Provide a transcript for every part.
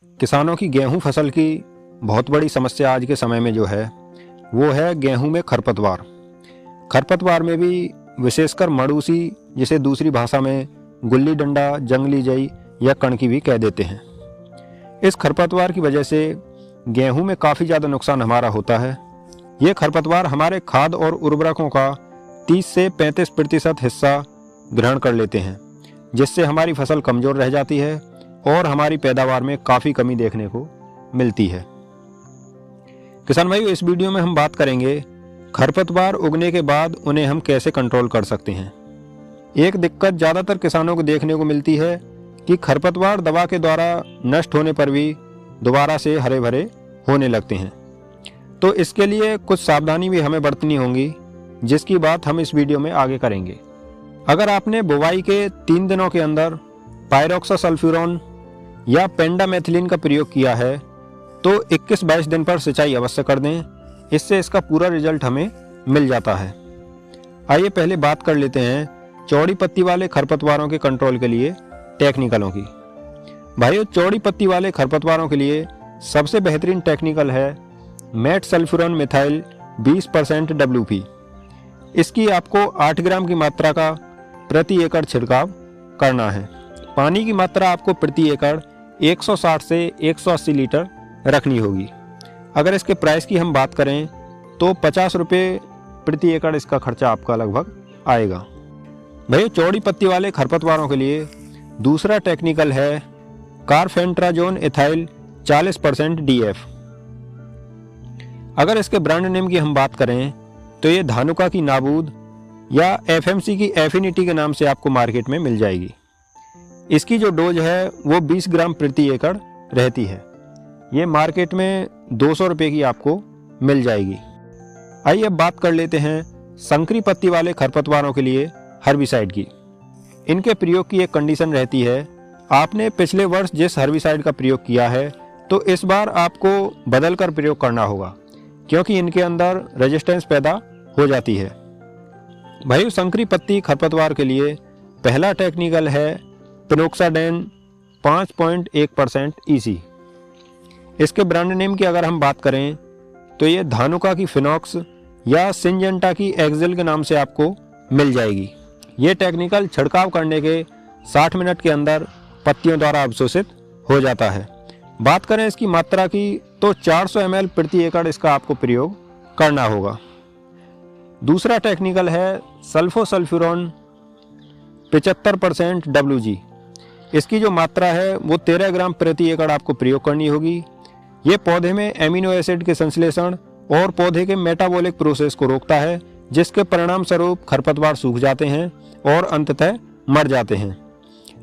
किसानों की गेहूं फसल की बहुत बड़ी समस्या आज के समय में जो है वो है गेहूं में खरपतवार। खरपतवार में भी विशेषकर मड़ूसी, जिसे दूसरी भाषा में गुल्ली डंडा, जंगली जई या कणकी भी कह देते हैं। इस खरपतवार की वजह से गेहूं में काफ़ी ज़्यादा नुकसान हमारा होता है। ये खरपतवार हमारे खाद और उर्वरकों का 30 से 35% हिस्सा ग्रहण कर लेते हैं, जिससे हमारी फसल कमज़ोर रह जाती है और हमारी पैदावार में काफ़ी कमी देखने को मिलती है। किसान भाइयों, इस वीडियो में हम बात करेंगे खरपतवार उगने के बाद उन्हें हम कैसे कंट्रोल कर सकते हैं। एक दिक्कत ज़्यादातर किसानों को देखने को मिलती है कि खरपतवार दवा के द्वारा नष्ट होने पर भी दोबारा से हरे भरे होने लगते हैं। तो इसके लिए कुछ सावधानी भी हमें बरतनी होंगी, जिसकी बात हम इस वीडियो में आगे करेंगे। अगर आपने बुवाई के 3 दिनों के अंदर पायरोक्सासल्फ्यूरॉन या पेंडामेथिलिन का प्रयोग किया है तो 21-22 दिन पर सिंचाई अवश्य कर दें। इससे इसका पूरा रिजल्ट हमें मिल जाता है। आइए पहले बात कर लेते हैं चौड़ी पत्ती वाले खरपतवारों के कंट्रोल के लिए टेक्निकलों की। भाइयों, चौड़ी पत्ती वाले खरपतवारों के लिए सबसे बेहतरीन टेक्निकल है मेटसल्फ्यूरॉन मिथाइल 20% WP। इसकी आपको 8 ग्राम की मात्रा का प्रति एकड़ छिड़काव करना है। पानी की मात्रा आपको प्रति एकड़ 160 से 180 लीटर रखनी होगी। अगर इसके प्राइस की हम बात करें तो 50 रुपये प्रति एकड़ इसका खर्चा आपका लगभग आएगा। भाई, चौड़ी पत्ती वाले खरपतवारों के लिए दूसरा टेक्निकल है कार्फेंट्राजोन इथाइल 40% DF। अगर इसके ब्रांड नेम की हम बात करें तो ये धानुका की नाबूद या FMC की एफिनिटी के नाम से आपको मार्केट में मिल जाएगी। इसकी जो डोज है वो 20 ग्राम प्रति एकड़ रहती है। ये मार्केट में 200 रुपये की आपको मिल जाएगी। आइए अब बात कर लेते हैं संकरी पत्ती वाले खरपतवारों के लिए हर्बिसाइड की। इनके प्रयोग की एक कंडीशन रहती है, आपने पिछले वर्ष जिस हर्बिसाइड का प्रयोग किया है तो इस बार आपको बदल कर प्रयोग करना होगा, क्योंकि इनके अंदर रेजिस्टेंस पैदा हो जाती है। भाई, संकरी पत्ती खरपतवार के लिए पहला टेक्निकल है पिनोक्साडेन 5.1% EC। इसके ब्रांड नेम की अगर हम बात करें तो ये धानुका की फिनॉक्स या सिंजेंटा की एक्सेल के नाम से आपको मिल जाएगी। ये टेक्निकल छिड़काव करने के 60 मिनट के अंदर पत्तियों द्वारा अवशोषित हो जाता है। बात करें इसकी मात्रा की तो 400 ml प्रति एकड़ इसका आपको प्रयोग करना होगा। दूसरा टेक्निकल है सल्फोसल्फ्यूरॉन 75% WG। इसकी जो मात्रा है वो 13 ग्राम प्रति एकड़ आपको प्रयोग करनी होगी। ये पौधे में एमिनो एसिड के संश्लेषण और पौधे के मेटाबॉलिक प्रोसेस को रोकता है, जिसके परिणाम स्वरूप खरपतवार सूख जाते हैं और अंततः मर जाते हैं।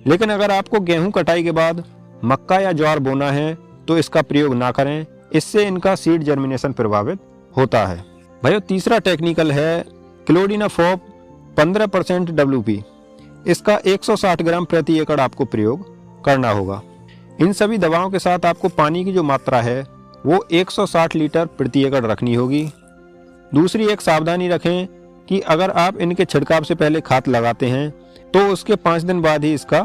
लेकिन अगर आपको गेहूं कटाई के बाद मक्का या ज्वार बोना है तो इसका प्रयोग ना करें, इससे इनका सीड जर्मिनेशन प्रभावित होता है। भाइयों, तीसरा टेक्निकल है क्लोडिनाफॉप 15% WP। इसका 160 ग्राम प्रति एकड़ आपको प्रयोग करना होगा। इन सभी दवाओं के साथ आपको पानी की जो मात्रा है वो 160 लीटर प्रति एकड़ रखनी होगी। दूसरी एक सावधानी रखें कि अगर आप इनके छिड़काव से पहले खाद लगाते हैं तो उसके 5 दिन बाद ही इसका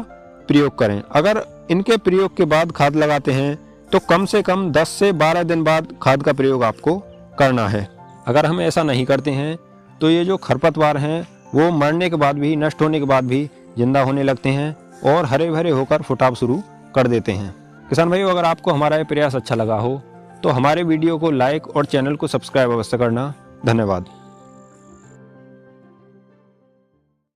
प्रयोग करें। अगर इनके प्रयोग के बाद खाद लगाते हैं तो कम से कम 10 से 12 दिन बाद खाद का प्रयोग आपको करना है। अगर हम ऐसा नहीं करते हैं तो ये जो खरपतवार हैं वो मरने के बाद भी, नष्ट होने के बाद भी जिंदा होने लगते हैं और हरे भरे होकर फुटाव शुरू कर देते हैं। किसान भाइयों, अगर आपको हमारा ये प्रयास अच्छा लगा हो तो हमारे वीडियो को लाइक और चैनल को सब्सक्राइब अवश्य करना। धन्यवाद।